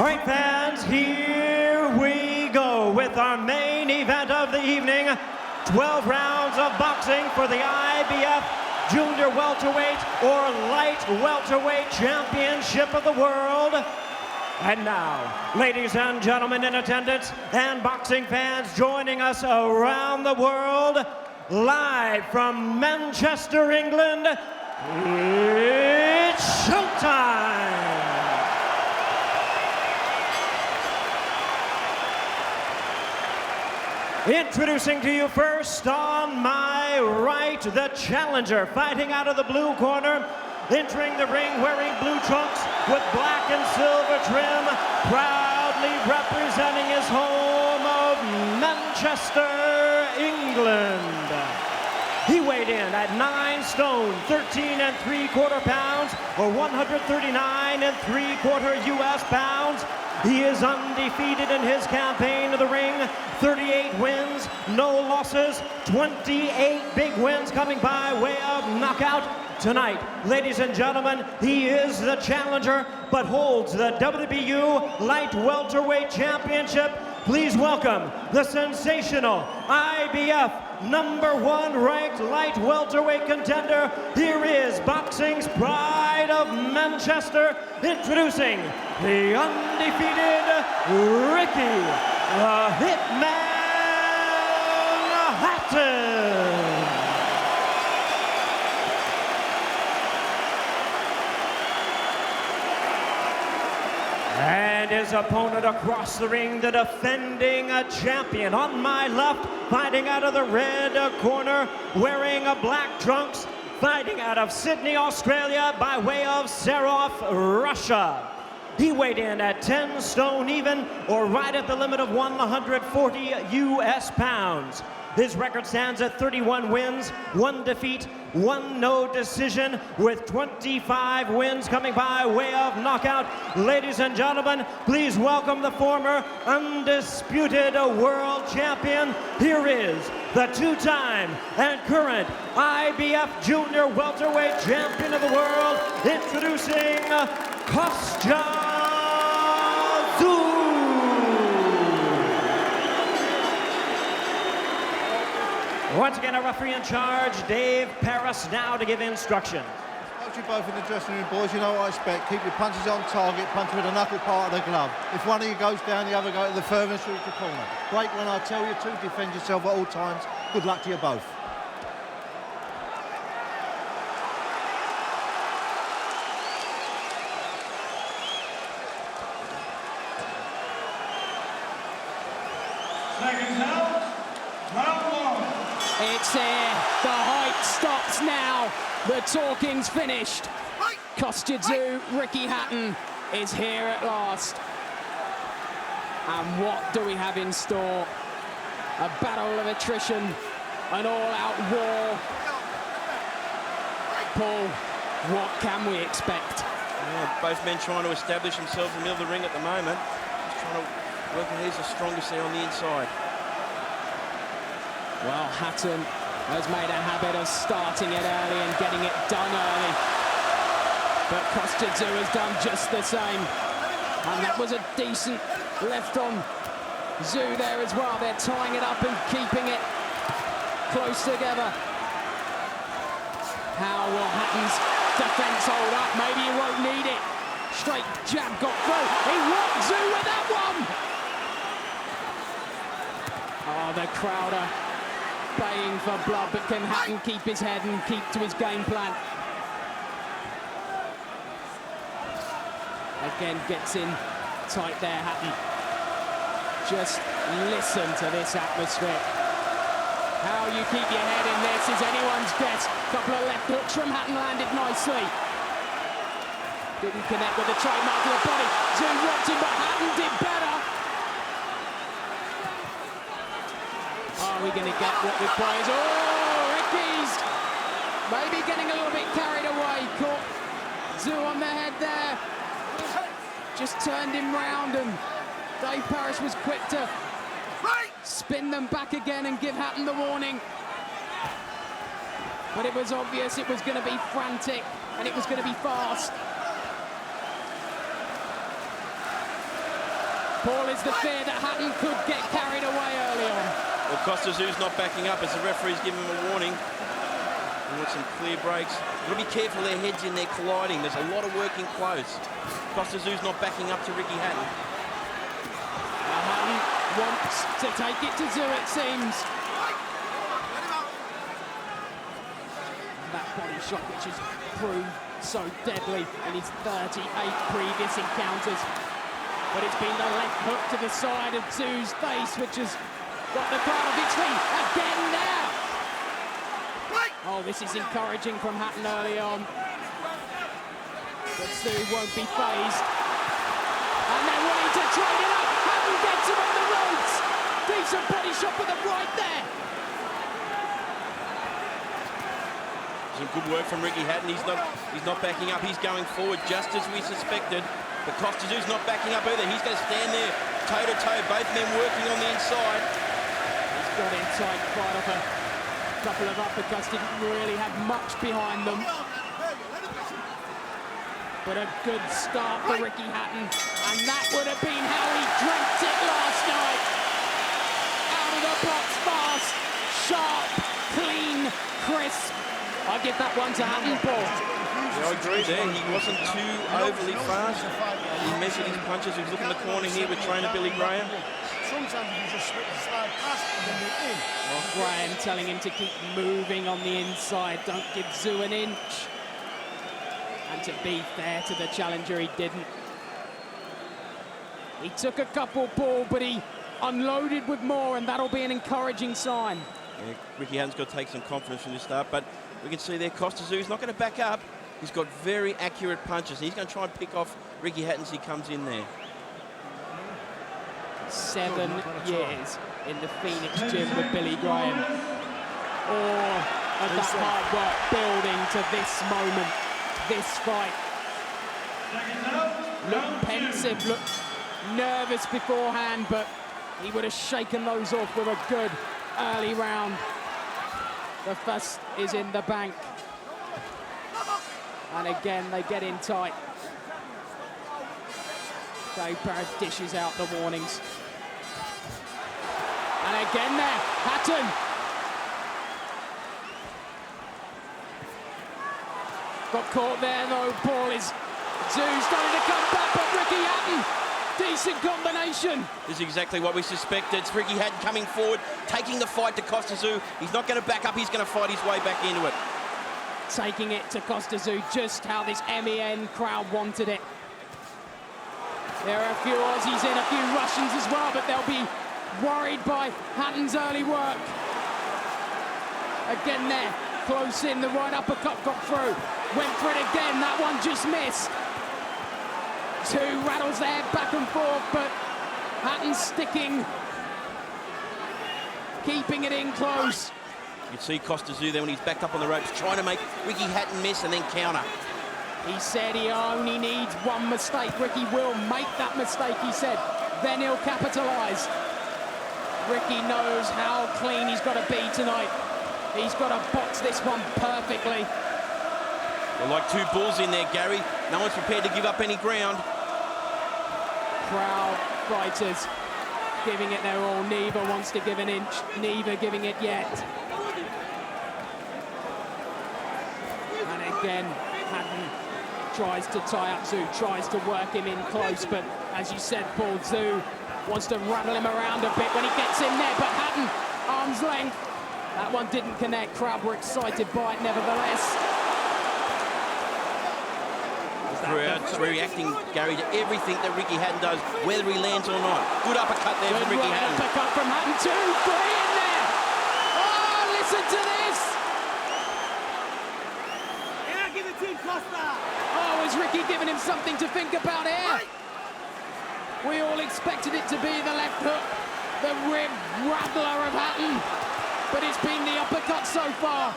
All right, fans, here we go with our main event of the evening. 12 rounds of boxing for the IBF Junior Welterweight or Light Welterweight Championship of the World. And now, ladies and gentlemen in attendance and boxing fans joining us around the world, live from Manchester, England, it's showtime! Introducing to you first, on my right, the challenger, fighting out of the blue corner, entering the ring wearing blue trunks with black and silver trim, proudly representing his home of Manchester, England. He weighed in at 9 stone, 13 3/4 pounds, or 139 3/4 US pounds. He is undefeated in his campaign to the ring, 38 wins, no losses, 28 big wins coming by way of knockout. Tonight, ladies and gentlemen, he is the challenger, but holds the WBU Light Welterweight Championship. Please welcome the sensational IBF #1 ranked light welterweight contender. Here is boxing's pride of Manchester, introducing the undefeated Ricky Hitman Hatton. And his opponent across the ring, the defending champion. On my left, fighting out of the red corner, wearing black trunks, fighting out of Sydney, Australia, by way of Sarov, Russia. He weighed in at 10 stone even, or right at the limit of 140 US pounds. His record stands at 31 wins, 1 defeat, 1 no decision, with 25 wins coming by way of knockout. Ladies and gentlemen, please welcome the former undisputed world champion. Here is the 2-time and current IBF Junior Welterweight Champion of the World, introducing Kostya Tszyu. Once again, a referee in charge, Dave Paris, now to give instruction. Spoke to you both in the dressing room, boys. You know what I expect. Keep your punches on target, punch with the knuckle part of the glove. If one of you goes down, the other go to the furthest reach the corner. Break when I tell you to, defend yourself at all times. Good luck to you both. Seconds out, round 1. It's here, the hype stops now, the talking's finished. Kostya Tszyu, Ricky Hatton is here at last. And what do we have in store? A battle of attrition, an all-out war. Paul, what can we expect? Yeah, both men trying to establish themselves in the middle of the ring at the moment. Just trying to work on who's the strongest there on the inside. Well, Hatton has made a habit of starting it early and getting it done early. But Kostya Tszyu has done just the same. And that was a decent left on Tszyu there as well. They're tying it up and keeping it close together. How will Hatton's defense hold up? Maybe he won't need it. Straight jab got through. He rocked Tszyu with that one. Oh, the crowd are baying for blood, but can Hatton keep his head and keep to his game plan? Again, gets in tight there, Hatton. Just listen to this atmosphere. How you keep your head in this is anyone's guess. Couple of left hooks from Hatton landed nicely. Didn't connect with the trademark of the body. Tszyu rocked him, but Hatton did better. Are we going to get what we prize? Oh, Ricky's maybe getting a little bit carried away. Caught Tszyu on the head there. Just turned him round, and Dave Paris was quick to spin them back again and give Hatton the warning. But it was obvious it was going to be frantic and it was going to be fast. Paul, is the fear that Hatton could get carried away early on. Well, Kostya Tszyu not backing up as the referee's giving him a warning. We want some clear breaks. You've got to be careful, their heads in there colliding. There's a lot of working close. Kostya Tszyu not backing up to Ricky Hatton. Hatton wants to take it to Tszyu, it seems. That body shot, which has proved so deadly in his 38 previous encounters. But it's been the left hook to the side of Tszyu's face, which has got the crowd on its feet again now. Oh, this is encouraging from Hatton early on. But Tszyu won't be fazed. And they're wanting to trade it up. Hatton gets him on the ropes. Decent body shot with the right there. Some good work from Ricky Hatton. He's not backing up. He's going forward just as we suspected. But Kostya Tszyu not backing up either. He's going to stand there toe-to-toe, both men working on the inside. He's got in tight, fight off a couple of uppercuts, didn't really have much behind them. But a good start for Ricky Hatton, and that would have been how he dreamt it last night. Out of the box fast, sharp, clean, crisp. I give that one to Hatton, Paul. Yeah, I agree there. He wasn't too overly fast. He measured his punches. He was looking in the corner here with trainer Billy Graham. Sometimes you just slide past and then you're in. Well, Graham telling him to keep moving on the inside. Don't give Tszyu an inch. And to be fair to the challenger, he didn't. He took a couple, Paul, but he unloaded with more, and that'll be an encouraging sign. Yeah, Ricky Hatton's got to take some confidence from this start, but we can see there Kostya Tszyu is not going to back up. He's got very accurate punches. He's going to try and pick off Ricky Hatton as he comes in there. 7 years in the Phoenix gym with Billy Graham. All of that hard work building to this moment, this fight. Looked pensive, looked nervous beforehand, but he would have shaken those off with a good early round. The first is in the bank. And again, they get in tight. Dave Barrett dishes out the warnings. And again there, Hatton. Got caught there though, Paul. Is Tszyu starting to come back, but Ricky Hatton, decent combination. This is exactly what we suspected. It's Ricky Hatton coming forward, taking the fight to Kostya Tszyu. He's not going to back up, he's going to fight his way back into it. Taking it to Kostya Tszyu, just how this MEN crowd wanted it. There are a few Aussies in, a few Russians as well, but they'll be worried by Hatton's early work. Again there, close in, the right uppercut got through. Went for it again, that one just missed. Tszyu rattles the head back and forth, but Hatton sticking, keeping it in close. You can see Kostya Tszyu there when he's backed up on the ropes, trying to make Ricky Hatton miss and then counter. He said he only needs one mistake. Ricky will make that mistake, he said. Then he'll capitalise. Ricky knows how clean he's got to be tonight. He's got to box this one perfectly. They're like two bulls in there, Gary. No one's prepared to give up any ground. Crowd fighters giving it their all. Neither wants to give an inch. Neither giving it yet. And again, Hatton tries to tie up Tszyu, tries to work him in close, but as you said, Paul, Tszyu wants to rattle him around a bit when he gets in there, but Hatton, arm's length. That one didn't connect. Crowd were excited by it nevertheless. Crowd's reacting, Gary, to everything that Ricky Hatton does, whether he lands or not. Good uppercut there from Ricky Hatton. Uppercut from Hatton, 2-3 in there. Oh, listen to this. Oh, is Ricky giving him something to think about here? We all expected it to be the left hook, the rib rattler of Hatton, but it's been the uppercut so far.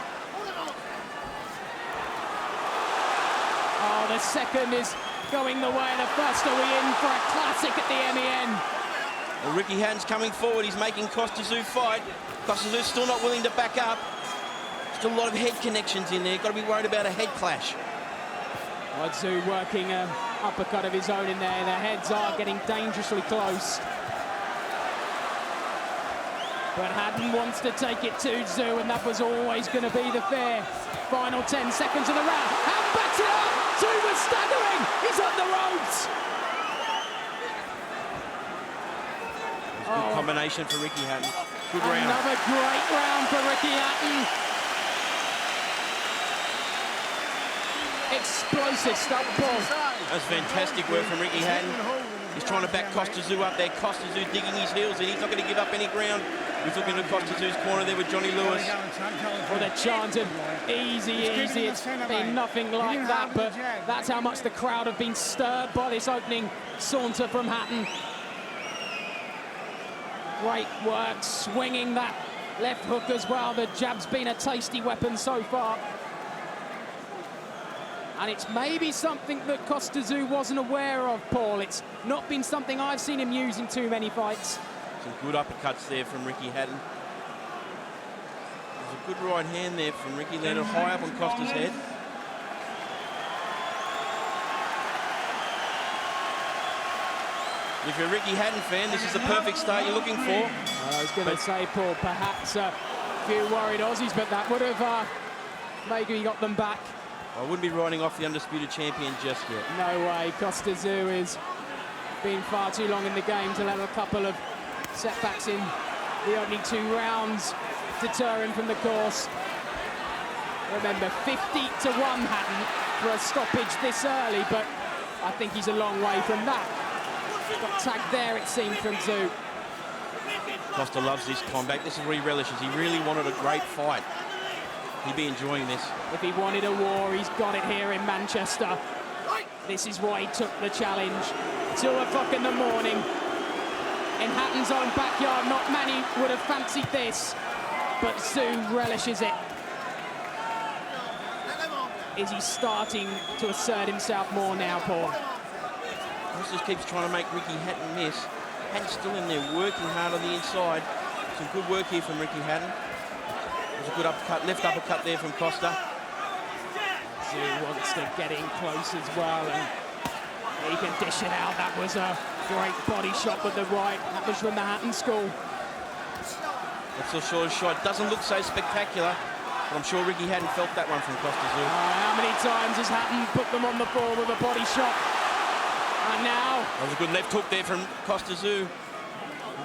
Oh, the second is going the way of the first. Are we in for a classic at the MEN? Well, Ricky Hatton's coming forward. He's making Kostya Tszyu fight. Kostya Tszyu still not willing to back up. Still a lot of head connections in there. Got to be worried about a head clash. Tszyu working an uppercut of his own in there. Their heads are getting dangerously close. But Hatton wants to take it to Tszyu, and that was always going to be the fear. Final 10 seconds of the round. Hatton backs it up. Tszyu was staggering. He's on the ropes. Good combination for Ricky Hatton. Good round. Another great round for Ricky Hatton. Explosive stuff, Paul. That's fantastic work from Ricky Hatton. He's trying to back Kostya Tszyu up there. Kostya Tszyu digging his heels in. He's not going to give up any ground. He's looking at Kostya Tszyu's corner there with Johnny Lewis. Well, they're chanting easy, easy. It's been nothing like that, but that's how much the crowd have been stirred by this opening saunter from Hatton. Great work, swinging that left hook as well. The jab's been a tasty weapon so far. And it's maybe something that Kostya Tszyu wasn't aware of, Paul. It's not been something I've seen him use in too many fights. Some good uppercuts there from Ricky Hatton. There's a good right hand there from Ricky, landed high up on Kostya's head. If you're a Ricky Hatton fan, this is the perfect start you're looking for. I was going to say, Paul, perhaps a few worried Aussies, but that would have maybe got them back. I wouldn't be riding off the undisputed champion just yet. No way. Kostya Tszyu has been far too long in the game to let a couple of setbacks in the opening 2 rounds deter him from the course. Remember, 50-1 Hatton for a stoppage this early, but I think he's a long way from that. Got tagged there, it seemed, from Tszyu. Kostya loves this combat. This is what he relishes. He really wanted a great fight. He'd be enjoying this. If he wanted a war, he's got it here in Manchester. This is why he took the challenge. 2 o'clock in the morning. In Hatton's own backyard, not many would have fancied this, but Tszyu relishes it. Is he starting to assert himself more now, Paul? He just keeps trying to make Ricky Hatton miss. Hatton's still in there working hard on the inside. Some good work here from Ricky Hatton. There's a good uppercut, left uppercut there from Kostya. Tszyu wants to get in close as well, and he can dish it out. That was a great body shot with the right. That was from the Hatton school. That's a short shot. Doesn't look so spectacular, but I'm sure Ricky Hatton felt that one from Kostya Tszyu. How many times has Hatton put them on the floor with a body shot? And now... That was a good left hook there from Kostya Tszyu.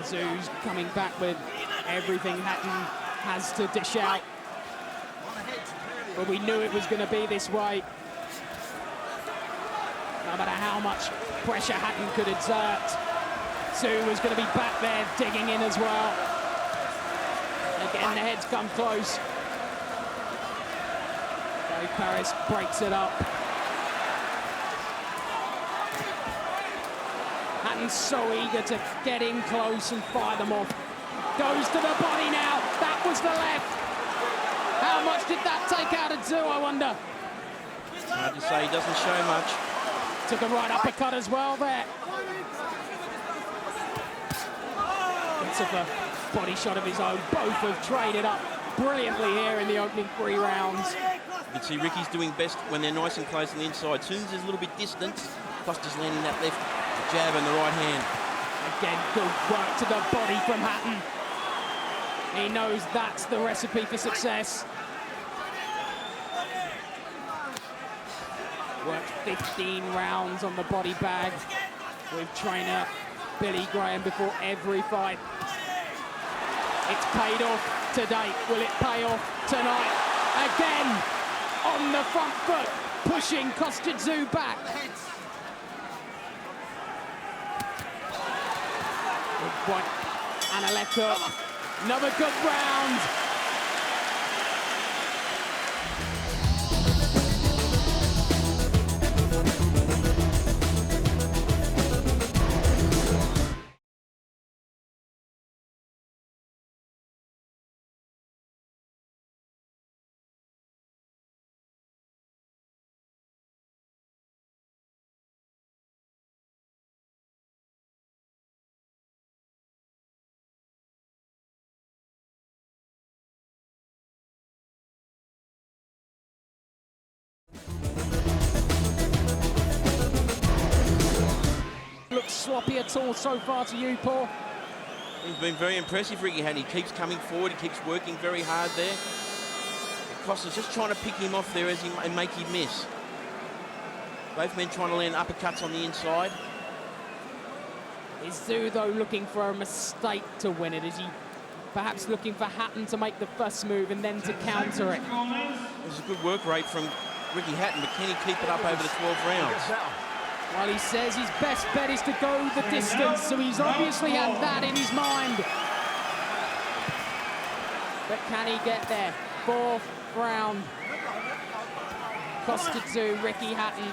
Tszyu's coming back with everything Hatton has to dish out. But we knew it was going to be this way. No matter how much pressure Hatton could exert, Tszyu was going to be back there digging in as well. Again, the heads come close. Dave Paris breaks it up. Hatton's so eager to get in close and fire them off. Goes to the body now. That was the left. How much did that take out of Tszyu, I wonder? Hard to say, he doesn't show much. Took a right uppercut as well there. He took a body shot of his own. Both have traded up brilliantly here in the opening 3 rounds. You can see Ricky's doing best when they're nice and close on the inside. As soon as there's a little bit distance, Kostya's landing that left jab and the right hand. Again, good work to the body from Hatton. He knows that's the recipe for success. Worked 15 rounds on the body bag with trainer Billy Graham before every fight. It's paid off to date. Will it pay off tonight? Again, on the front foot, pushing Kostya Tszyu back. Good one, and a left hook. Another good round. sloppy at all so far to you, Paul? He's been very impressive, Ricky Hatton. He keeps coming forward. He keeps working very hard there. Kostya's just trying to pick him off there and make him miss. Both men trying to land uppercuts on the inside. Is Tszyu, though, looking for a mistake to win it? Is he perhaps looking for Hatton to make the first move and then to counter it? There's a good work rate from Ricky Hatton, but can he keep it up over the 12 rounds? Well, he says his best bet is to go the distance, so he's obviously had that in his mind. But can he get there? Fourth round. Kostya Tszyu, Ricky Hatton.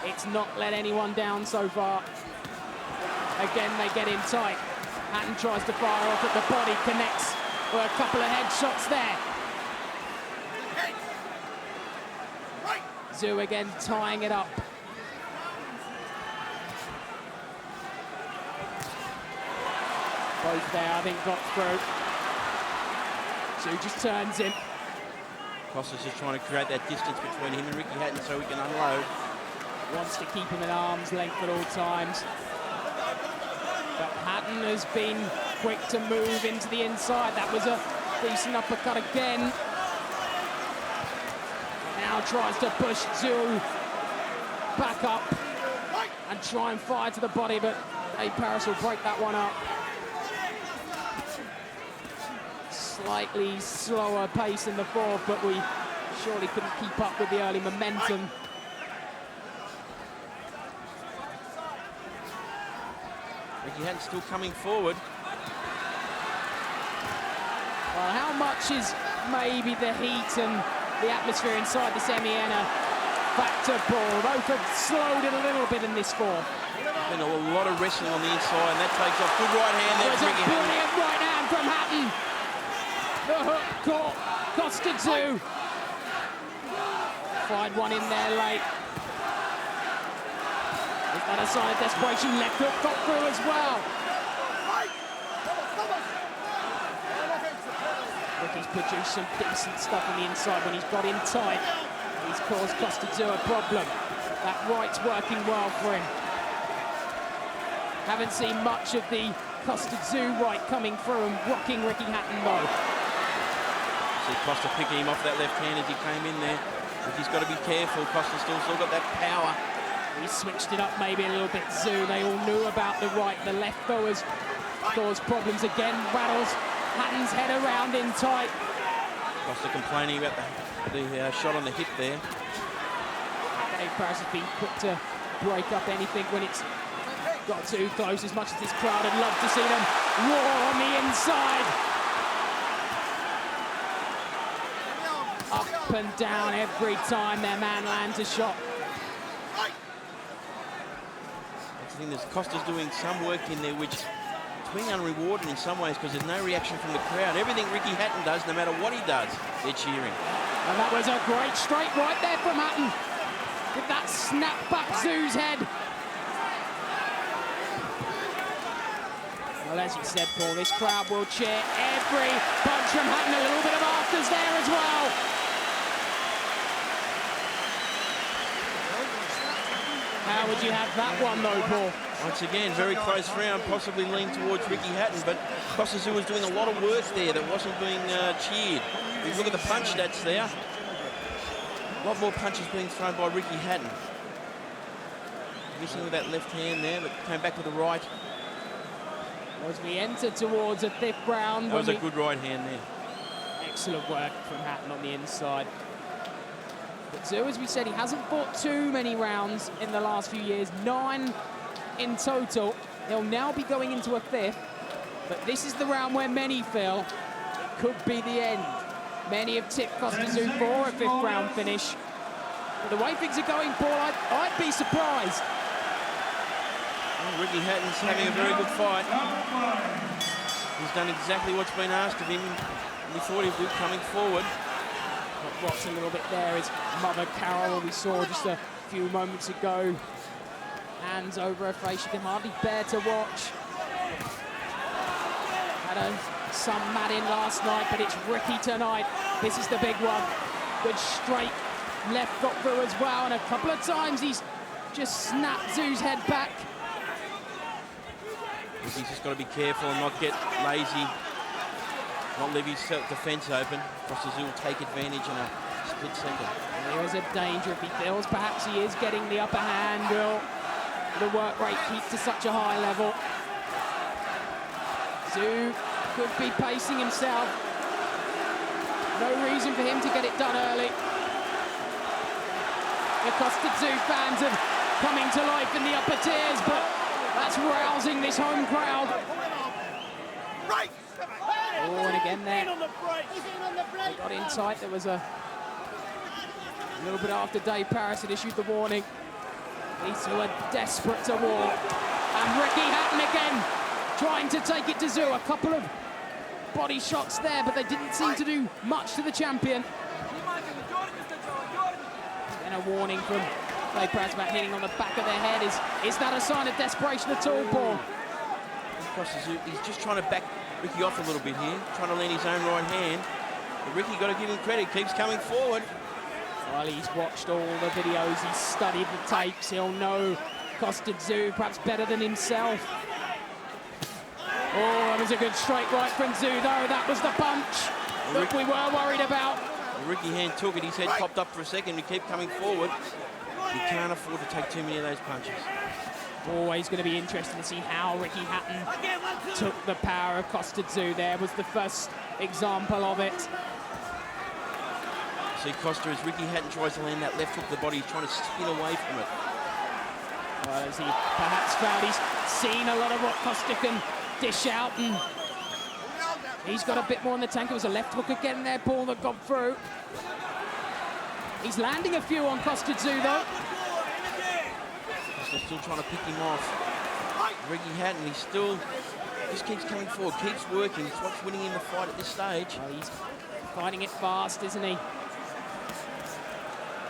It's not let anyone down so far. Again, they get in tight. Hatton tries to fire off at the body, connects with a couple of headshots there. Tszyu again tying it up. Both there, I think, got through. Tszyu just turns him. Kostya's just trying to create that distance between him and Ricky Hatton so he can unload. Wants to keep him at arm's length at all times. But Hatton has been quick to move into the inside. That was a decent uppercut again. Now tries to push Tszyu back up and try and fire to the body, but Paris will break that one up. Slightly slower pace in the fourth, but we surely couldn't keep up with the early momentum. Ricky Hatton still coming forward. Well, how much is maybe the heat and the atmosphere inside the semi-arena factor, Paul? Both have slowed it a little bit in this fourth. Been a lot of wrestling on the inside, and that takes off. Good right hand there There's from a Ricky Hatton. brilliant right hand from Hatton. The hook caught Kostya Tszyu. Fired one in there late. Is that a sign of desperation? Left hook got through as well. Ricky's produced some decent stuff on the inside when he's got in tight. He's caused Kostya Tszyu a problem. That right's working well for him. Haven't seen much of the Kostya Tszyu right coming through and rocking Ricky Hatton though. See Kostya picking him off that left hand as he came in there. Ricky's got to be careful. Kostya's still got that power. He switched it up maybe a little bit, Tszyu. They all knew about the right. The left, though, has caused problems again. Rattles Hatton's head around in tight. Kostya complaining about the shot on the hip there. Dave Paris has been quick to break up anything when it's got too close, as much as this crowd would love to see them roar on the inside. Up and down every time their man lands a shot. I think Kostya's doing some work in there which is being unrewarded in some ways because there's no reaction from the crowd. Everything Ricky Hatton does, no matter what he does, they're cheering. And that was a great straight right there from Hatton. With that snap back Tszyu's head. Well, as you said, Paul, this crowd will cheer every punch from Hatton. A little bit of afters there as well. How would you have that one, though, Paul? Once again, very close round, possibly lean towards Ricky Hatton, but Kostya Tszyu was doing a lot of work there that wasn't being cheered. If you look at the punch stats there, a lot more punches being thrown by Ricky Hatton. Missing with that left hand there, but came back with the right. As we enter towards a fifth round. That was a good right hand there. Excellent work from Hatton on the inside. But Tszyu, as we said, he hasn't fought too many rounds in the last few years. 9 in total. He'll now be going into a fifth. But this is the round where many feel it could be the end. Many have tipped Kostya Tszyu for a fifth round finish. But the way things are going, Paul, I'd be surprised. Well, Ricky Hatton's having a very good fight. He's done exactly what's been asked of him. We thought he'd be coming forward. What rocks a little bit there is Mother Carol, we saw just a few moments ago. Hands over her face, she can hardly bear to watch. Had some mat in last night, but it's Ricky tonight. This is the big one. Good straight left got through as well, and a couple of times he's just snapped Tszyu's head back. He's just got to be careful and not get lazy, not leave his defence open. Kostya Tszyu will take advantage in a split second. There is a danger if he feels perhaps he is getting the upper hand. Will the work rate keep to such a high level? Tszyu could be pacing himself. No reason for him to get it done early. The Kostya Tszyu fans are coming to life in the upper tiers, but that's rousing this home crowd. Oh, and again there. He got in tight. There was a little bit after Dave Paris had issued the warning. These two are desperate to war. And Ricky Hatton again trying to take it to Tszyu. A couple of body shots there, but they didn't seem to do much to the champion. And a warning from Dave Paris about hitting on the back of their head. Is that a sign of desperation at all, Paul? Kostya Tszyu, he's just trying to back Ricky off a little bit here, trying to land his own right hand. But Ricky, got to give him credit, keeps coming forward. Well, he's watched all the videos, he's studied the tapes, he'll know Kostya Tszyu perhaps better than himself. Oh, that was a good straight right from Tszyu, though. That was the punch that we were worried about. Ricky Hand took it, his head popped up for a second, he kept coming forward. You can't afford to take too many of those punches. Always going to be interesting to see how Ricky Hatton took the power of Kostya Tszyu. There was the first example of it. See Kostya, as Ricky Hatton tries to land that left hook to the body, he's trying to spin away from it. Well, as he perhaps found he's seen a lot of what Kostya can dish out, and he's got a bit more in the tank. It was a left hook again there, Paul, that got through. He's landing a few on Kostya Tszyu, though. Kostya's still trying to pick him off. Ricky Hatton, he still just keeps coming forward, keeps working. It's what's winning in the fight at this stage. Well, he's fighting it fast, isn't he?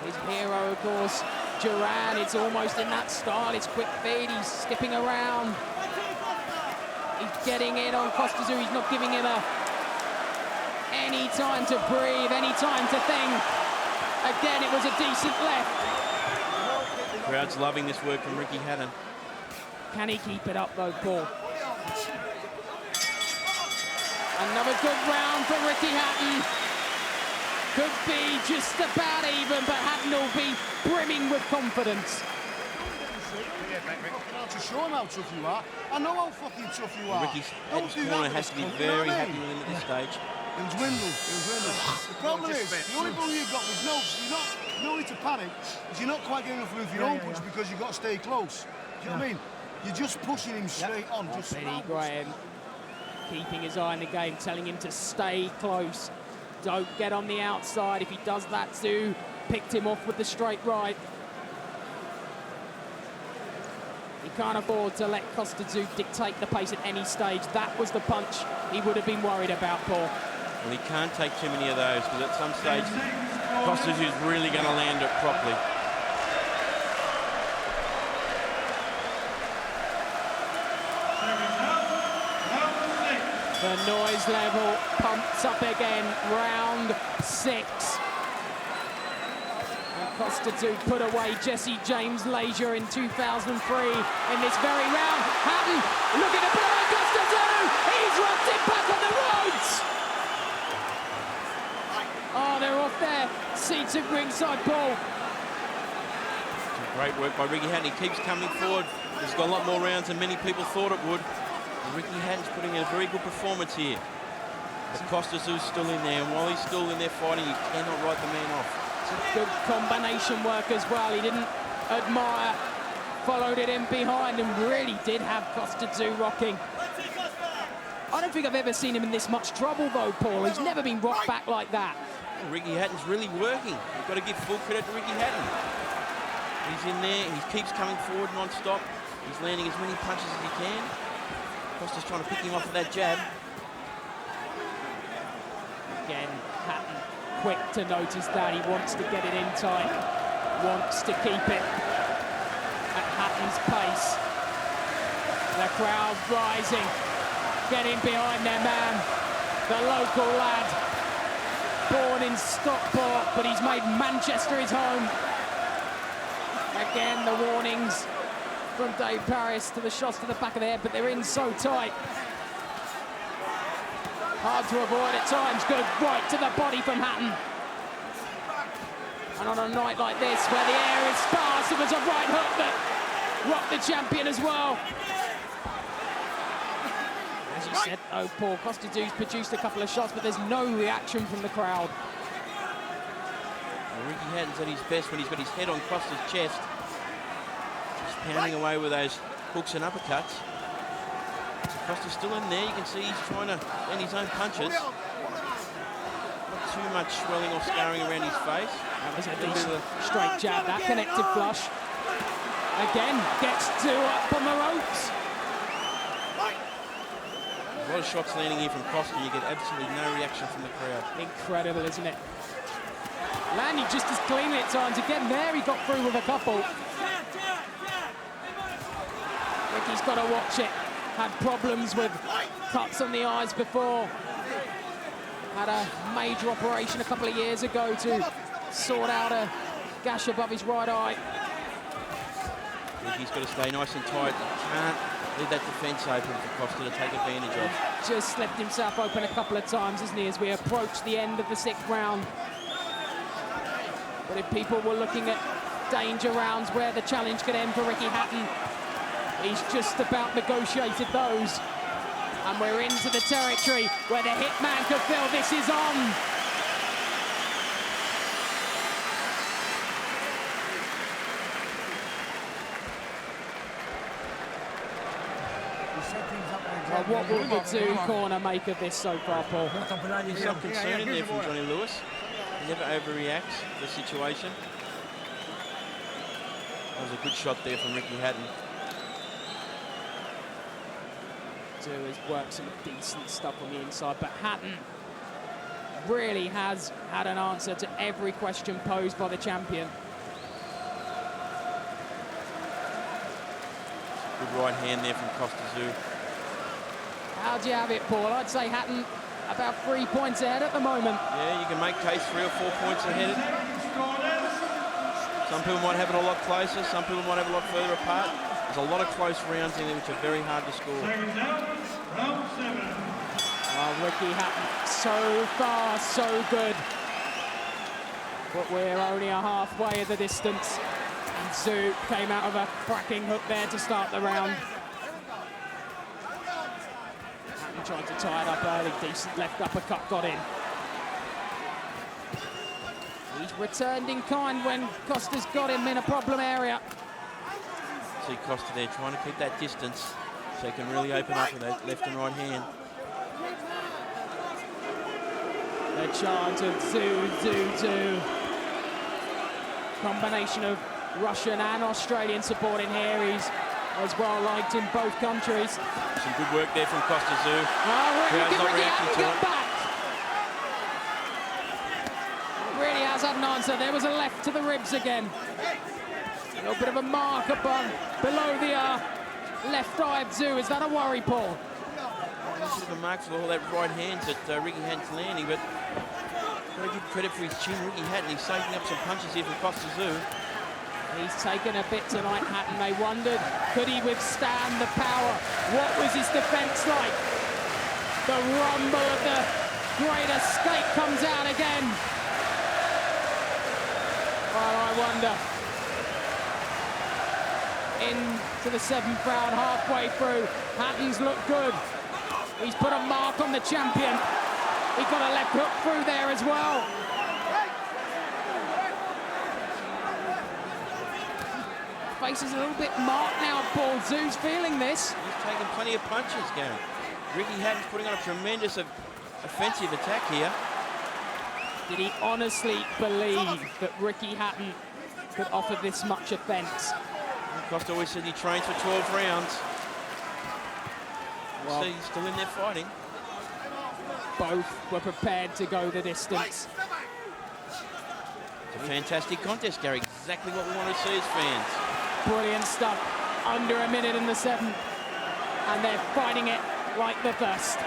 His hero, of course, Duran. It's almost in that style. It's quick feed. He's skipping around. He's getting in on Kostya Tszyu. He's not giving him any time to breathe, any time to think. Again, it was a decent left. The crowd's loving this work from Ricky Hatton. Can he keep it up, though, Paul? Another good round for Ricky Hatton. Could be just about even, but Hatton will be brimming with confidence. To show him how tough you are. I know how fucking tough you are. Ricky's corner has to be very happy with him at this stage. It was Windle. The problem is, the only problem you've got was no need to panic, is you're not quite getting enough room for your own punch because you've got to stay close. Do you know what I mean? You're just pushing him straight on. Just Benny Graham keeping his eye on the game, telling him to stay close. Don't get on the outside. If he does that, Tszyu picked him off with the straight right. He can't afford to let Kostya Tszyu dictate the pace at any stage. That was the punch he would have been worried about, Paul. Well, he can't take too many of those because at some stage, Kostya Tszyu is really going to land it properly. The noise level pumps up again, round 6. And Kostya Tszyu put away Jesse James Leisure in 2003 in this very round. Hatton looking to blow at Kostya Tszyu. He's rocked it back on the roads. Oh, they're off their seats at ringside, Paul. Great work by Ricky Hatton. He keeps coming forward. He's got a lot more rounds than many people thought it would. Ricky Hatton's putting in a very good performance here. But Kostya Tszyu's still in there, and while he's still in there fighting, you cannot write the man off. It's a good combination work as well. He didn't admire, followed it in behind, and really did have Kostya Tszyu rocking. I don't think I've ever seen him in this much trouble, though, Paul. He's never been rocked back like that. Ricky Hatton's really working. You've got to give full credit to Ricky Hatton. He's in there, he keeps coming forward non-stop. He's landing as many punches as he can. Kostya's trying to pick him off with that jab. Again, Hatton quick to notice that. He wants to get it in tight, wants to keep it at Hatton's pace. The crowd rising, getting behind their man, the local lad, born in Stockport, but he's made Manchester his home. Again, the warnings from Dave Paris to the shots to the back of the head, but they're in so tight. Hard to avoid at times. Good right to the body from Hatton. And on a night like this, where the air is sparse, it was a right hook that rocked the champion as well. As you said, oh, Paul, Kostya Tszyu's produced a couple of shots, but there's no reaction from the crowd. Well, Ricky Hatton's at his best when he's got his head on Kostya's chest. Just pounding away with those hooks and uppercuts. Kostya's still in there. You can see he's trying to land his own punches. Not too much swelling or scarring around his face. That was a decent straight jab, that connected flush. Again, gets Tszyu up on the ropes. A lot of shots landing here from Kostya. You get absolutely no reaction from the crowd. Incredible, isn't it? Landing just as cleanly at times. Again, there he got through with a couple. Ricky's got to watch it. Had problems with cuts on the eyes before. Had a major operation a couple of years ago to sort out a gash above his right eye. Ricky's got to stay nice and tight. Can't leave that defence open for Kostya to take advantage of. Just left himself open a couple of times, hasn't he, as we approach the end of the 6th round. But if people were looking at danger rounds where the challenge could end for Ricky Hatton, he's just about negotiated those. And we're into the territory where the hitman could feel this is on. Well, what will the Tszyu corner make of this so far, Paul? There's some concern in there from Johnny Lewis. He never overreacts to the situation. That was a good shot there from Ricky Hatton. Tszyu has worked some decent stuff on the inside, but Hatton really has had an answer to every question posed by the champion. Good right hand there from Kostya Tszyu. How do you have it, Paul? I'd say Hatton about 3 points ahead at the moment. Yeah, you can make case 3 or 4 points ahead. Some people might have it a lot closer, some people might have it a lot further apart. There's a lot of close rounds in there which are very hard to score. Oh, Ricky Hatton, so far, so good. But we're only a halfway of the distance. And Tszyu came out of a cracking hook there to start the round. Hatton tried to tie it up early, decent left uppercut got in. He's returned in kind when Kostya's got him in a problem area. See Kostya there trying to keep that distance so he can really open up with that left and right hand. The chant of Tszyu, Tszyu, Tszyu. Combination of Russian and Australian support in here. He's as well liked in both countries. Some good work there from Kostya Tszyu. Oh, Crowd's not reacting to it. back. Really has had an answer. There was a left to the ribs again. A little bit of a mark upon below the left eye of Tszyu. Is that a worry, Paul? A bit of a mark for all that right hand that Ricky Hatton's landing, but got to give credit for his chin. Ricky Hatton, he's soaking up some punches here from Kostya Tszyu. He's taken a bit tonight, Hatton. They wondered, could he withstand the power? What was his defence like? The rumble of the Great Escape comes out again. Well, I wonder. Into the 7th round, halfway through. Hatton's looked good. He's put a mark on the champion. He got a left hook through there as well. Face is a little bit marked now, Paul. Tszyu's feeling this. He's taking plenty of punches, Gary. Ricky Hatton's putting on a tremendous offensive attack here. Did he honestly believe that Ricky Hatton could offer this much offence? Kostya always said he trains for 12 rounds. Well, See, he's still in there fighting. both were prepared to go the distance. It's a fantastic contest, Gary. Exactly what we want to see as fans. Brilliant stuff. Under a minute in the 7th. And they're fighting it like the first.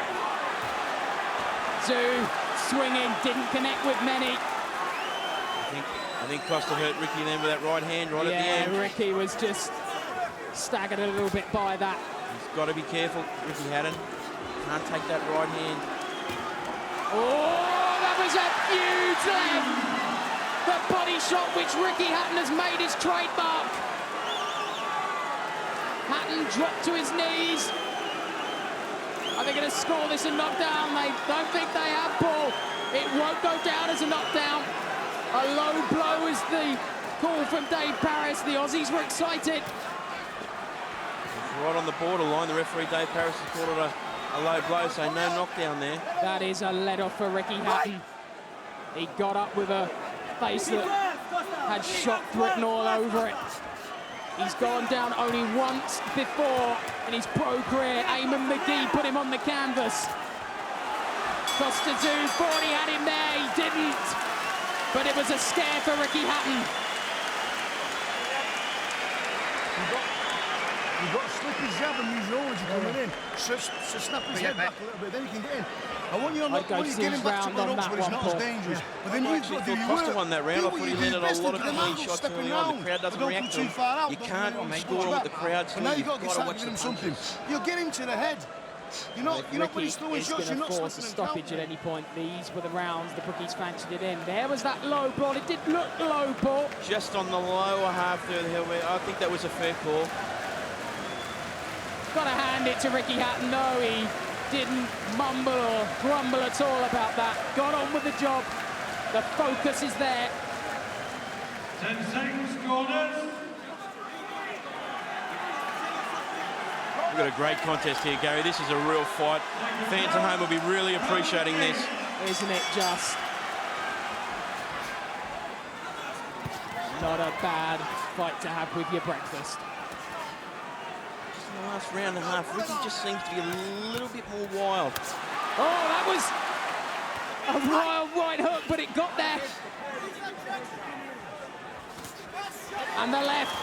Tszyu swinging, didn't connect with many. I think Kostya hurt Ricky then with that right hand right at the end. Yeah, Ricky was just staggered a little bit by that. He's got to be careful, Ricky Hatton. Can't take that right hand. Oh, that was a huge left. The body shot which Ricky Hatton has made his trademark. Hatton dropped to his knees. Are they going to score this a knockdown? They don't think they have, Paul. It won't go down as a knockdown. A low blow is the call from Dave Paris. The Aussies were excited. It's right on the borderline. The referee, Dave Paris, has called it a low blow, so no knockdown there. That is a let-off for Ricky Hatton. He got up with a face that had shock written all over it. He's gone down only once before in his pro career. Eamon McGee put him on the canvas. Kostya Tszyu thought he had him there, he didn't. But it was a scare for Ricky Hatton. You've got to slip his jab and use your own as you're coming in. So snap his head back a little bit, then you can get in. I want you on I'd go when you get him back to round the on ropes, that but it's one, not as Paul. dangerous. But then you've got to do your Costa work. won that round. I thought he landed a lot of clean shots early on. The crowd doesn't react to him. You can't score what the crowd's But doing. now you've got to You've got to watch give the him something. punches. You'll get him to the head. You're not when Ricky he's throwing is shots, going you're to not force a slipping and stoppage at countering. any point. These were the rounds the bookies fancied it in. There was that low ball. It did look low ball. Just on the lower half there, I think that was a fair call. Got to hand it to Ricky Hatton. No, he didn't mumble or grumble at all about that. Got on with the job. The focus is there. 10 seconds, corners. We've got a great contest here, Gary. This is a real fight. Fans at home will be really appreciating this. Isn't it just? Not a bad fight to have with your breakfast. Just in the last round and a half, Ricky just seems to be a little bit more wild. Oh, that was a wild right hook, but it got there. And the left.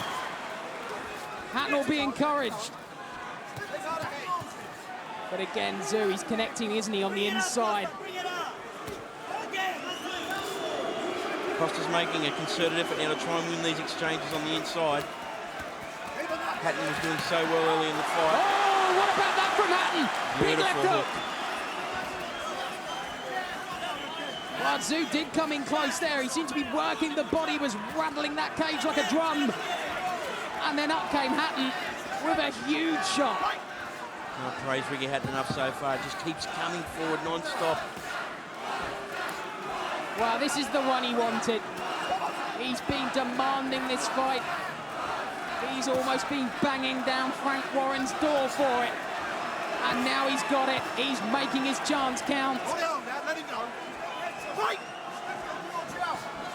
Hatton will be encouraged. But again, Tszyu, he's connecting, isn't he, on the inside. Costa's making a concerted effort now to try and win these exchanges on the inside. Hatton was doing so well early in the fight. Oh, what about that from Hatton? Big left Beautiful hook. Well, Tszyu did come in close there. He seemed to be working the body, was rattling that cage like a drum. And then up came Hatton with a huge shot. Can't praise Ricky Hatton enough so far. Just keeps coming forward non-stop. Well, this is the one he wanted. He's been demanding this fight. He's almost been banging down Frank Warren's door for it. And now he's got it. He's making his chance count.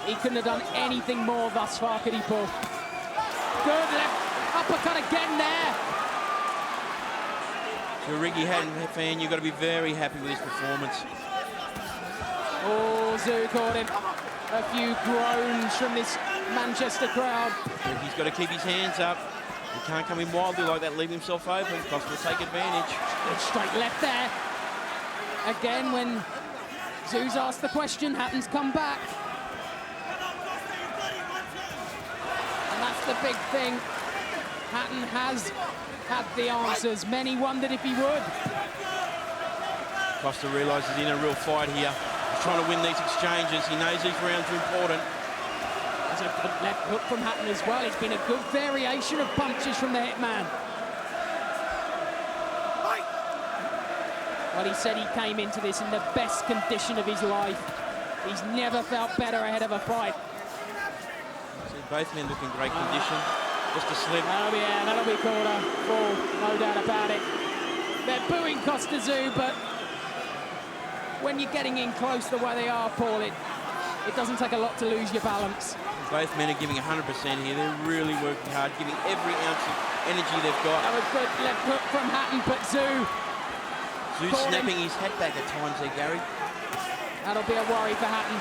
He couldn't have done anything more thus far, could he, Paul? Good left uppercut again there. To a Ricky Hatton fan, you've got to be very happy with his performance. Oh, Tszyu caught him. A few groans from this Manchester crowd. He's got to keep his hands up. He can't come in wildly like that, leave himself open. Costa will take advantage. Good straight left there. Again, when Tszyu's asked the question, Hatton's come back. And that's the big thing. Hatton has had the answers. Many wondered if he would. Costa realises he's in a real fight here. He's trying to win these exchanges. He knows these rounds are important. There's a good left hook from Hatton as well. It's been a good variation of punches from the hitman. Well, he said he came into this in the best condition of his life. He's never felt better ahead of a fight. See both men look in great condition. Just a slip. That'll be called a fall, no doubt about it. They're booing Kostya Tszyu, but when you're getting in close the way they are, Paul, it doesn't take a lot to lose your balance. Both men are giving 100% here. They're really working hard, giving every ounce of energy they've got. That was good left hook from Hatton, but Tszyu snapping his head back at times there, Gary. That'll be a worry for Hatton.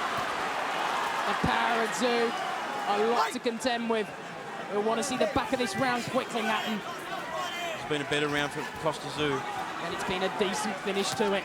The power of Tszyu, a lot to contend with. We'll want to see the back of this round quickly, Hatton. It's been a better round for Kostya Tszyu. And it's been a decent finish to it.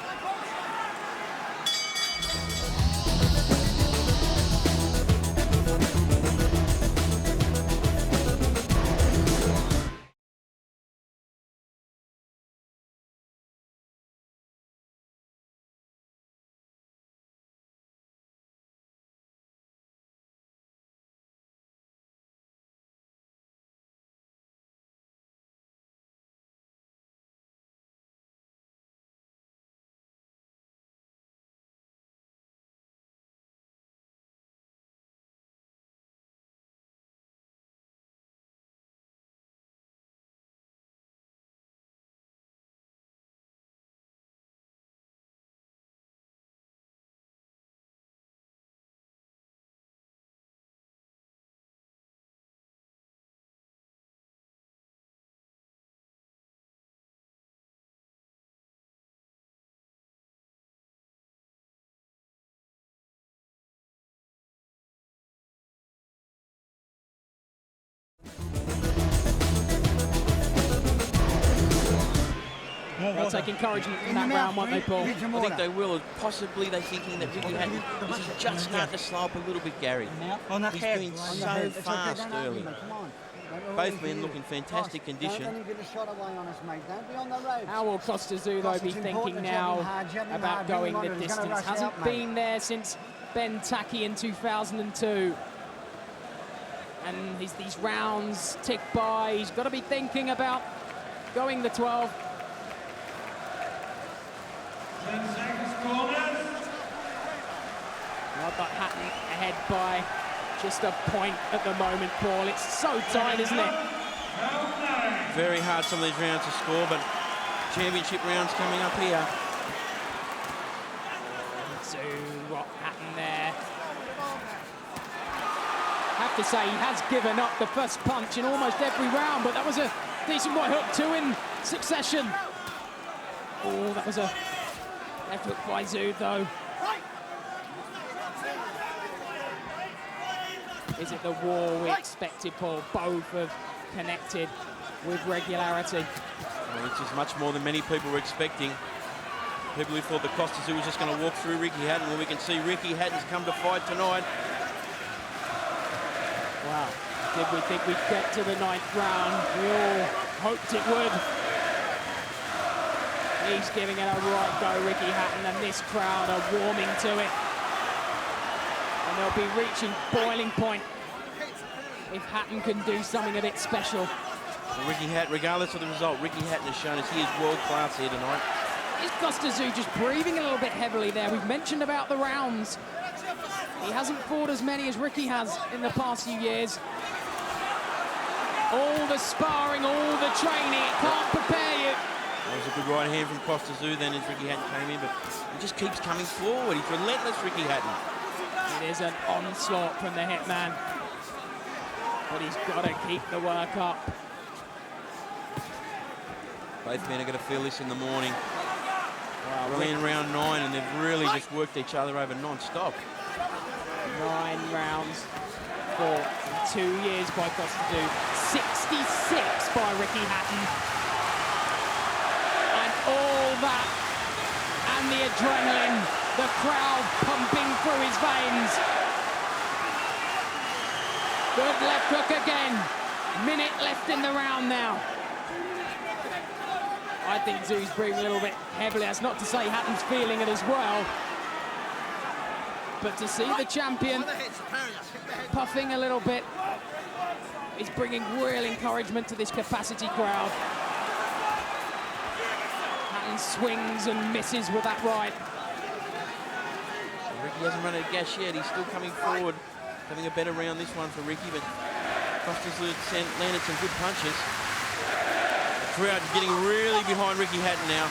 take encouragement from that round, won't they, Paul? I think they will. Possibly they're thinking that Ricky Hatton, this is just starting to slow up a little bit, Gary. He's been so fast early. Both men look in fantastic condition. How will Kostya Tszyu, though, be thinking now about going the distance? Hasn't been there since Ben Taki in 2002. And these rounds tick by. He's got to be thinking about going the 12. 10 seconds, corners. Well, but Hatton ahead by just a point at the moment, Paul. It's so tight, isn't it? Very hard some of these rounds to score, but championship rounds coming up here. Tszyu, Hatton there. Have to say he has given up the first punch in almost every round, but that was a decent right hook, 2 in succession. Oh, that was a left hook by Tszyu, though. Is it the war we expected, Paul? Both have connected with regularity. Well, which is much more than many people were expecting. People who thought that Kostya Tszyu was just going to walk through Ricky Hatton. Well, we can see Ricky Hatton's come to fight tonight. Wow. Did we think we'd get to the 9th round? We all hoped it would. He's giving it a right go, Ricky Hatton, and this crowd are warming to it. And they'll be reaching boiling point if Hatton can do something a bit special. Well, Ricky Hatton, regardless of the result, Ricky Hatton has shown us he is world class here tonight. Is Kostya Tszyu just breathing a little bit heavily there? We've mentioned about the rounds. He hasn't fought as many as Ricky has in the past few years. All the sparring, all the training, it can't prepare you. That was a good right hand from Kostya Tszyu then as Ricky Hatton came in, but he just keeps coming forward. He's relentless, Ricky Hatton. It is an onslaught from the hitman, but he's got to keep the work up. Both men are going to feel this in the morning. Wow, We're in round 9 and they've really just worked each other over non-stop. 9 rounds fought in 2 years by Kostya Tszyu, 66 by Ricky Hatton. And all that, and the adrenaline, the crowd pumping through his veins. Good left hook again. Minute left in the round now. I think Tszyu's breathing a little bit heavily. That's not to say Hatton's feeling it as well. But to see the champion puffing a little bit is bringing real encouragement to this capacity crowd. Hatton swings and misses with that right. Ricky hasn't run out of gas yet. He's still coming forward, having a better round this one for Ricky, but Kostya Tszyu landed some good punches. The crowd is getting really behind Ricky Hatton now.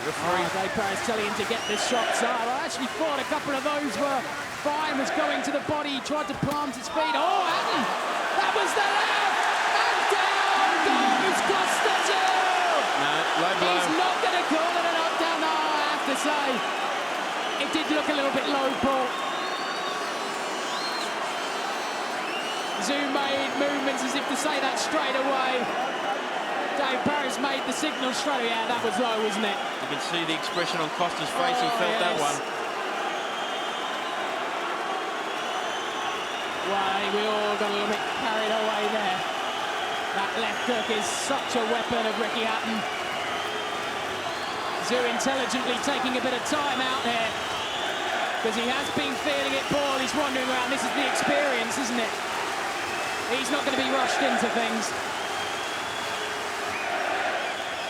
Referee. Dave Paris telling him to get the shots up. I actually thought a couple of those were fine, was going to the body, tried to plant his feet. Oh, Hatton! That was the left! And down goes Kostya Tszyu! No, low blow. He's not going to call it a knockdown, no, I have to say. It did look a little bit low, Paul. Tszyu made movements as if to say that straight away. Dave Paris made the signal straight. Yeah, that was low, wasn't it? You can see the expression on Kostya's face. He felt that one. Well, we all got a little bit carried away there. That left hook is such a weapon of Ricky Hatton. Tszyu intelligently taking a bit of time out here because he has been feeling it, Paul. He's wandering around. This is the experience, isn't it? He's not going to be rushed into things.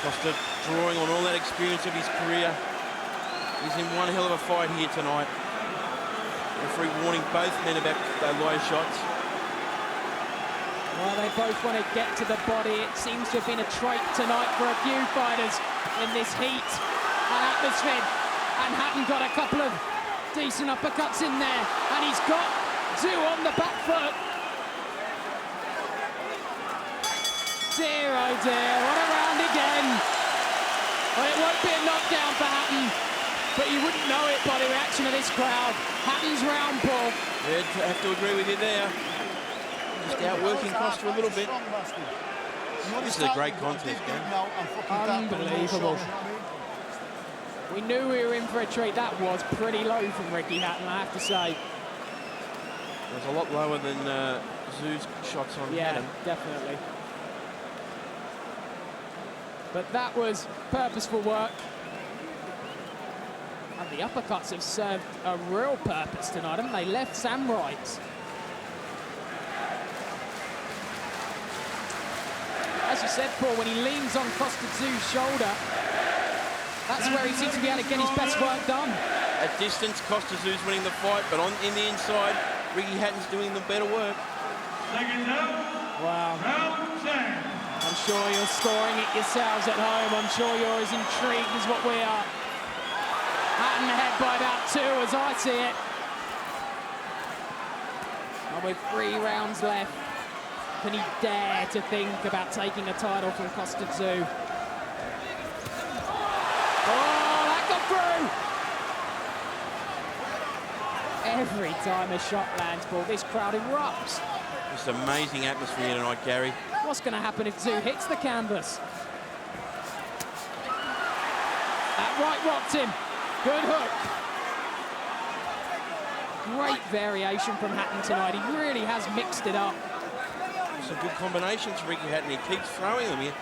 Kostya drawing on all that experience of his career. He's in one hell of a fight here tonight. Referee warning both men about their low shots. Well, they both want to get to the body. It seems to have been a trait tonight for a few fighters in this heat and atmosphere. And Hatton got a couple of decent uppercuts in there. And he's got Tszyu on the back foot. Dear, oh dear, what a round again. Well, it won't be a knockdown for Hatton, but you wouldn't know it by the reaction of this crowd. Hatton's round, Paul. Yeah, I have to agree with you there. Just outworking Kostya a little bit. This is a great contest, Unbelievable. We knew we were in for a treat. That was pretty low from Ricky Hatton, I have to say. It was a lot lower than Tszyu's shots on Hatton. Definitely. But that was purposeful work. And the uppercuts have served a real purpose tonight, haven't they? Lefts and rights. As you said, Paul, when he leans on Kostya Tszyu's shoulder, that's where he seems to be able to get his best work done. At distance, Kostya Tszyu's winning the fight, but in the inside, Ricky Hatton's doing the better work. Wow. I'm sure you're scoring it yourselves at home. I'm sure you're as intrigued as what we are. Hatton ahead by about 2 as I see it. And with 3 rounds left, can he dare to think about taking a title from Kostya Tszyu? Oh, that got through! Every time a shot lands, Paul, this crowd erupts. Just amazing atmosphere tonight, Gary. What's going to happen if Tszyu hits the canvas? That right rocked him. Good hook. Great variation from Hatton tonight. He really has mixed it up. Some good combinations for Ricky Hatton. He keeps throwing them. He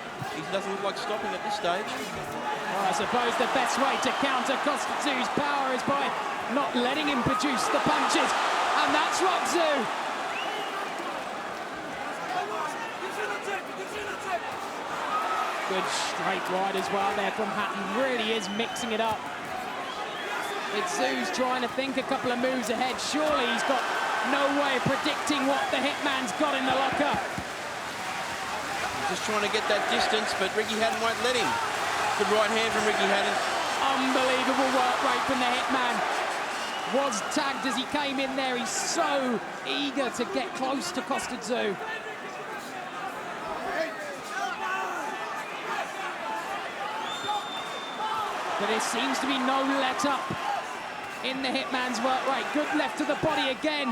doesn't look like stopping at this stage. Well, I suppose the best way to counter Kostya Tszyu's power is by not letting him produce the punches. And that's what Tszyu. Good straight right as well there from Hatton. Really is mixing it up. It's Tszyu's trying to think a couple of moves ahead. Surely he's got no way of predicting what the hitman's got in the locker. Just trying to get that distance, but Ricky Hatton won't let him. Good right hand from Ricky Hatton. Unbelievable work rate from the hitman. Was tagged as he came in there. He's so eager to get close to Kostya Tszyu. But there seems to be no let-up in the hitman's work rate. Good left to the body again.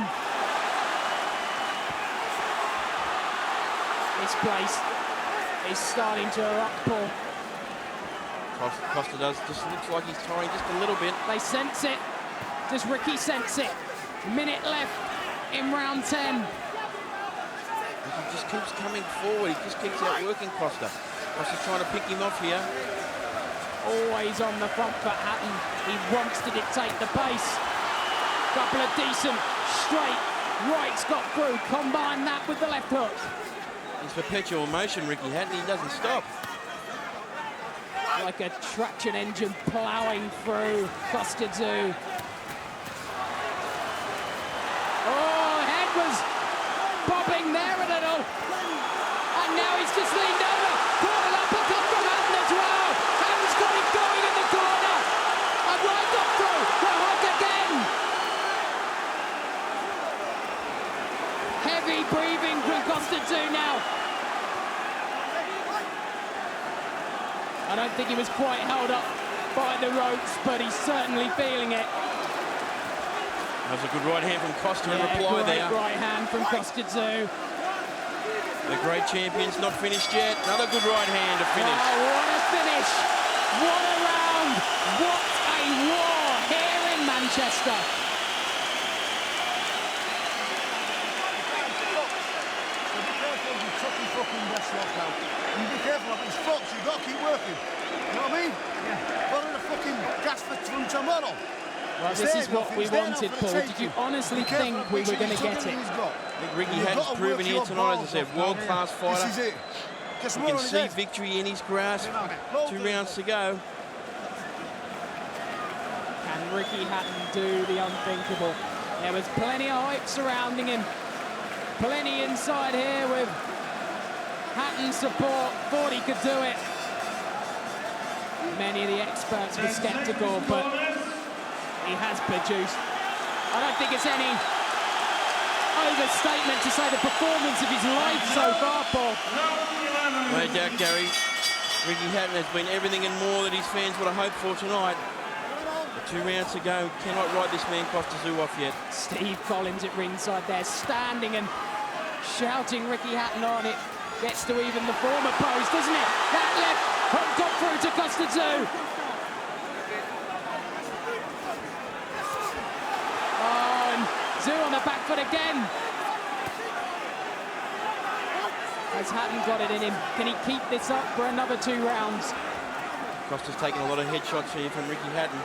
This place is starting to erupt, Paul. Kostya just looks like he's trying just a little bit. They sense it. Does Ricky sense it? Minute left in round 10. He just keeps coming forward. He just keeps outworking Kostya. Kostya's trying to pick him off here. Always on the front foot, Hatton. He wants to dictate the pace. Couple of decent straight rights got through. Combine that with the left hook. He's perpetual motion, Ricky Hatton. He doesn't stop. Like a traction engine ploughing through Kostya Tszyu. Oh, head was bobbing there a little. And now he's just leaned over. Caught an uppercut from Hatton as well. Hatton's got it going in the corner. And right got through. The hook again. Heavy breathing from Kostya Tszyu now. I don't think he was quite held up by the ropes, but he's certainly feeling it. That was a good right hand from Kostya in reply there. Great right hand from Kostya Tszyu. The great champion's not finished yet. Another good right hand to finish. Oh, what a finish. What a round. What a war here in Manchester. You be careful of his fox, you've got to keep working. You know what I mean? Yeah. What are the fucking gas from tomorrow? Well, this is what we wanted, Paul. Did you honestly think we were going to get it? I think Ricky Hatton's proven here tonight, as I said, world-class fighter. This is it. You can see victory in his grasp. 2 rounds to go. Can Ricky Hatton do the unthinkable? There was plenty of hype surrounding him. Plenty inside here with Hatton's support. Thought he could do it. Many of the experts were sceptical, but he has produced. I don't think it's any overstatement to say the performance of his life so far, Paul. No doubt, Gary. Ricky Hatton has been everything and more that his fans would have hoped for tonight. But 2 rounds to go. Cannot write this man Kostya Tszyu off yet. Steve Collins at ringside there, standing and shouting Ricky Hatton on. It Gets to even the former post, doesn't it? That left hook got through to Kostya Tszyu. Oh, and Tszyu on the back foot again. Has Hatton got it in him? Can he keep this up for another 2 rounds? Kostya's taking a lot of headshots here from Ricky Hatton.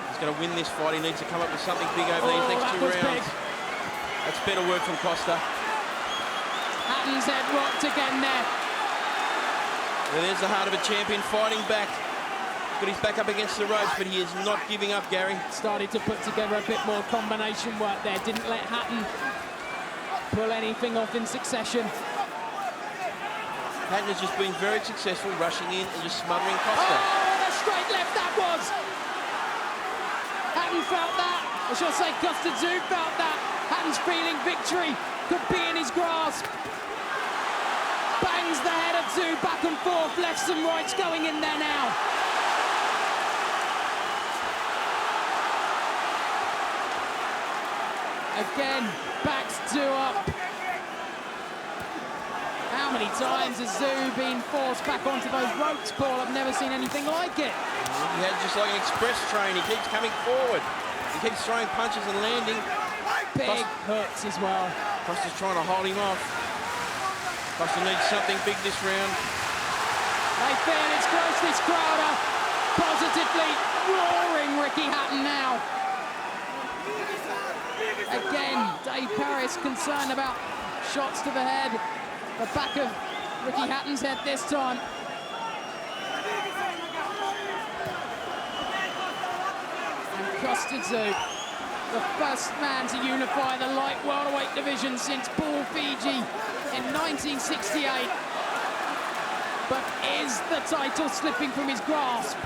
He's going to win this fight. He needs to come up with something big over these next 2 rounds. Big. That's better work from Kostya. Hatton's head rocked again there. Well, there's the heart of a champion fighting back. Got his back up against the ropes, but he is not giving up, Gary. Started to put together a bit more combination work there. Didn't let Hatton pull anything off in succession. Hatton has just been very successful rushing in and just smothering Kostya. Oh, a straight left that was! Hatton felt that. I shall say Kostya Tszyu felt that. Hatton's feeling victory could be in his grasp. Bangs the head of Tszyu back and forth, lefts and rights going in there now. Again, backs Tszyu up. How many times has Tszyu been forced back onto those ropes, Paul? I've never seen anything like it. He had just like an express train. He keeps coming forward. He keeps throwing punches and landing. Big hooks as well. Kostya's trying to hold him off. Kostya needs something big this round. They feel it's close, this crowd are positively roaring Ricky Hatton now. Again, Dave Paris concerned about shots to the head. The back of Ricky Hatton's head this time. And Kostya Tszyu, the first man to unify the light welterweight division since Paul Fiji in 1968. But is the title slipping from his grasp?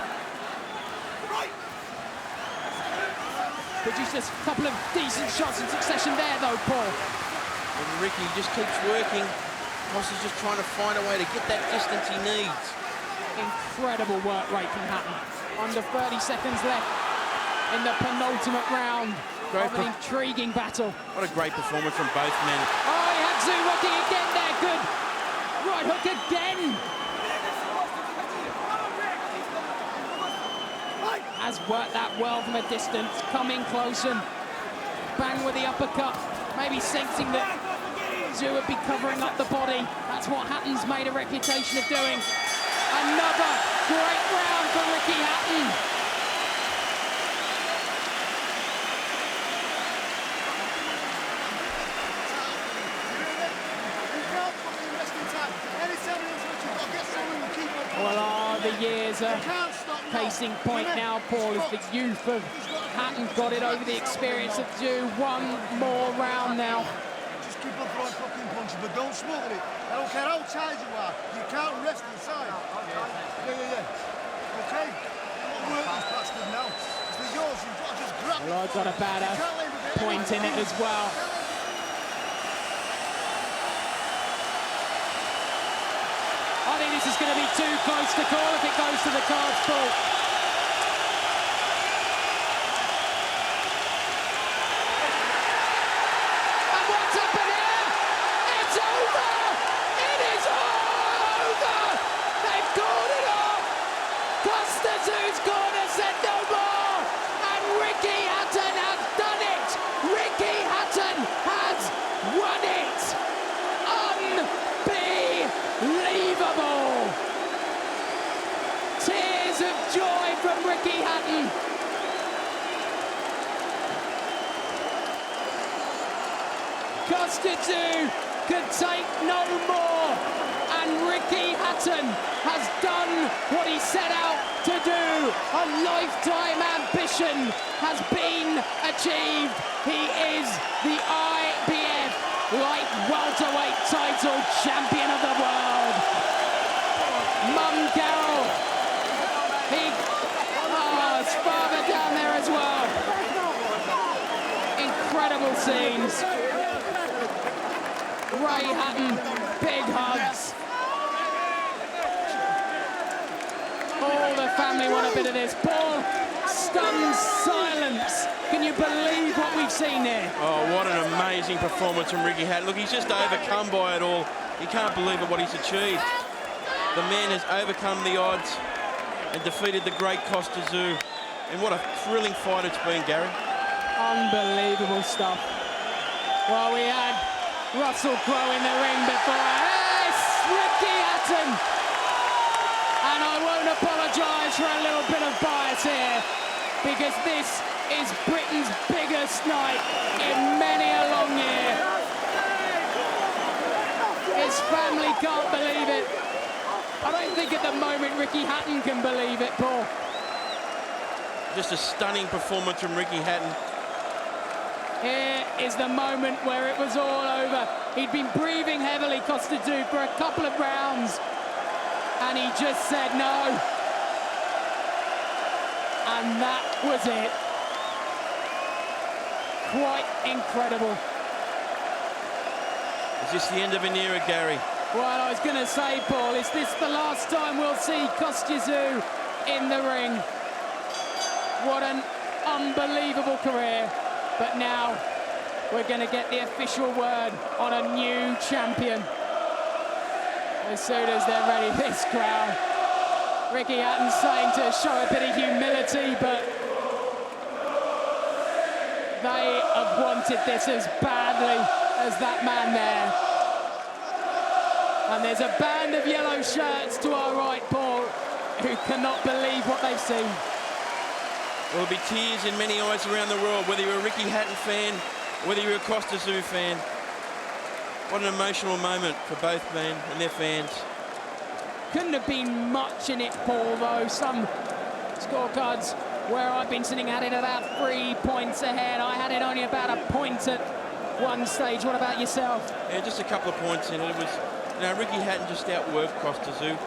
Produced a couple of decent shots in succession there though, Paul. And Ricky just keeps working. Kostya's just trying to find a way to get that distance he needs. Incredible work rate from Hatton. Under 30 seconds left in the penultimate round of an intriguing battle. What a great performance from both men. Oh, he had Tszyu rocking again there. Good. Right hook again. Has worked that well from a distance. Coming close and bang with the uppercut. Maybe sensing that Tszyu would be covering up the body. That's what Hatton's made a reputation of doing. Another great round for Ricky Hatton. Well, the years are pacing point now, Paul, as the youth of Hatton got it over the experience of Tszyu. One more round now. Just keep on throwing fucking punches, but don't smother it. I don't care how tired you are. You can't rest inside. Yeah. Okay? What work is bastard now? It's yours. You've got to just grab it. Well, I've got about a point in it as well. I think this is going to be too close to call if it goes to the cards, Paul. And what's happened here? It's over! It is over! They've called it off! Kostya Tszyu's corner said no more! And Ricky Hatton has done it! Ricky Hatton has won it! Unbelievable! Tears of joy from Ricky Hatton. Kostya Tszyu could take no more, and Ricky Hatton has done what he set out to do. A lifetime ambition has been achieved. He is the IBF light welterweight title champion of the world. Mum Carol, his father down there as well. Incredible scenes. Ray Hatton, big hugs. All the family want a bit of this. Paul, stunned silence. Can you believe what we've seen here? Oh, what an amazing performance from Ricky Hatton. Look, he's just overcome by it all. You can't believe what he's achieved. The man has overcome the odds and defeated the great Kostya Tszyu. And what a thrilling fight it's been, Gary. Unbelievable stuff. Well, we had Russell Crowe in the ring before. Yes, Ricky Hatton. And I won't apologise for a little bit of bias here, because this is Britain's biggest night in many a long year. His family can't believe it. I don't think at the moment Ricky Hatton can believe it, Paul. Just a stunning performance from Ricky Hatton. Here is the moment where it was all over. He'd been breathing heavily, Kostya Tszyu, for a couple of rounds, and he just said no. And that was it. Quite incredible. Is this the end of an era, Gary? Well, I was going to say, Paul, is this the last time we'll see Kostya Tszyu in the ring? What an unbelievable career. But now we're going to get the official word on a new champion. As soon as they're ready, this crowd. Ricky Hatton saying to show a bit of humility, but they have wanted this as badly as that man there. And there's a band of yellow shirts to our right, Paul, who cannot believe what they've seen. There'll be tears in many eyes around the world, whether you're a Ricky Hatton fan, whether you're a Kostya Tszyu fan. What an emotional moment for both men and their fans. Couldn't have been much in it, Paul, though. Some scorecards where I've been sitting at it about 3 points ahead. I had it only about a point at one stage. What about yourself? Yeah, just a couple of points in it. It was, you know, Ricky Hatton just outworked Kostya Tszyu.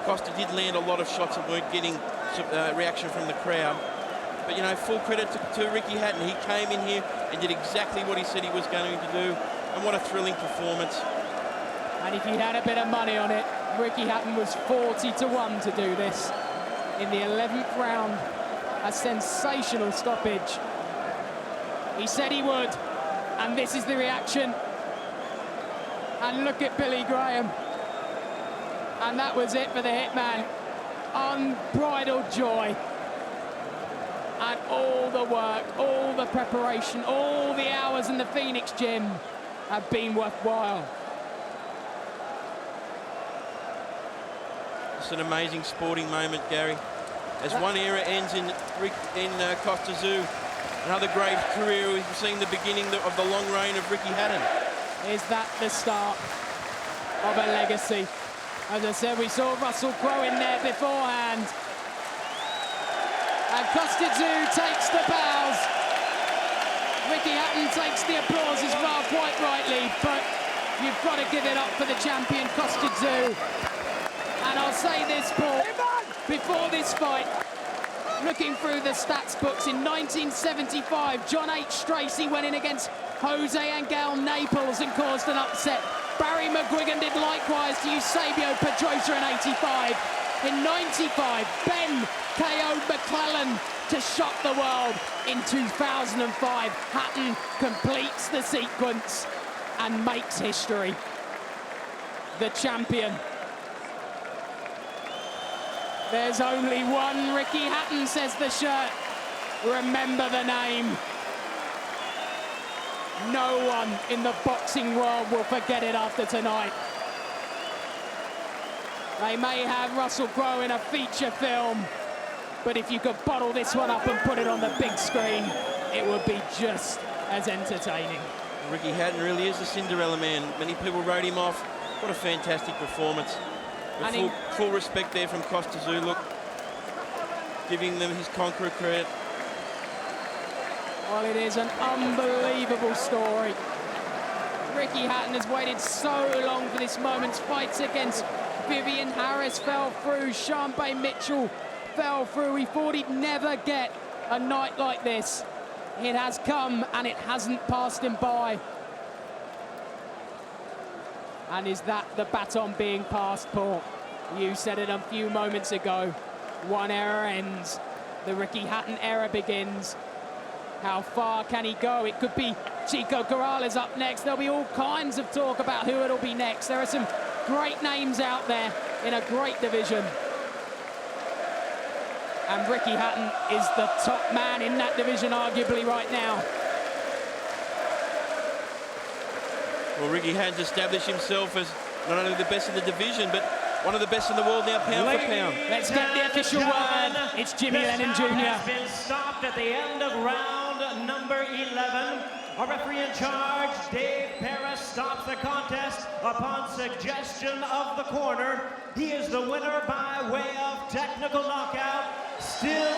Kostya did land a lot of shots that weren't getting reaction from the crowd. But, you know, full credit to Ricky Hatton. He came in here and did exactly what he said he was going to do. And what a thrilling performance. And if you had a bit of money on it, Ricky Hatton was 40-1 to do this. In the 11th round, a sensational stoppage. He said he would, and this is the reaction. And look at Billy Graham. And that was it for the Hitman. Unbridled joy. And all the work, all the preparation, all the hours in the Phoenix gym have been worthwhile. It's an amazing sporting moment, Gary. As one era ends in Kostya Tszyu, another great career. We've seen the beginning of the long reign of Ricky Hatton. Is that the start of a legacy? As I said, we saw Russell Crowe in there beforehand. And Kostya Tszyu takes the bows. Ricky Hatton takes the applause as well, quite rightly, but you've got to give it up for the champion, Kostya Tszyu. And I'll say this, Paul, before this fight, looking through the stats books, in 1975, John H. Stracey went in against Jose Angel Naples and caused an upset. Barry McGuigan did likewise to Eusebio Pedrosa in 85. In 95, Ben KO McClellan to shock the world. In 2005, Hatton completes the sequence and makes history. The champion. There's only one Ricky Hatton, says the shirt. Remember the name. No one in the boxing world will forget it after tonight. They may have Russell Crowe in a feature film, but if you could bottle this one up and put it on the big screen, it would be just as entertaining. Ricky Hatton really is the Cinderella man. Many people wrote him off. What a fantastic performance. But full respect there from Kostya Tszyu. Look, giving them his conqueror credit. Well, it is an unbelievable story. Ricky Hatton has waited so long for this moment. Fights against Vivian Harris fell through. Shanbay Mitchell fell through. He thought he'd never get a night like this. It has come and it hasn't passed him by. And is that the baton being passed, Paul? You said it a few moments ago. One era ends. The Ricky Hatton era begins. How far can he go? It could be Chico Corrales up next. There'll be all kinds of talk about who it'll be next. There are some great names out there in a great division. And Ricky Hatton is the top man in that division, arguably, right now. Well, Ricky Hatton's established himself as not only the best in the division, but one of the best in the world now, pound for pound. Let's get the official word. It's Jimmy Lennon Jr. has been stopped at the end of round number 11. Our referee in charge, Dave Paris, stops the contest upon suggestion of the corner. He is the winner by way of technical knockout. Still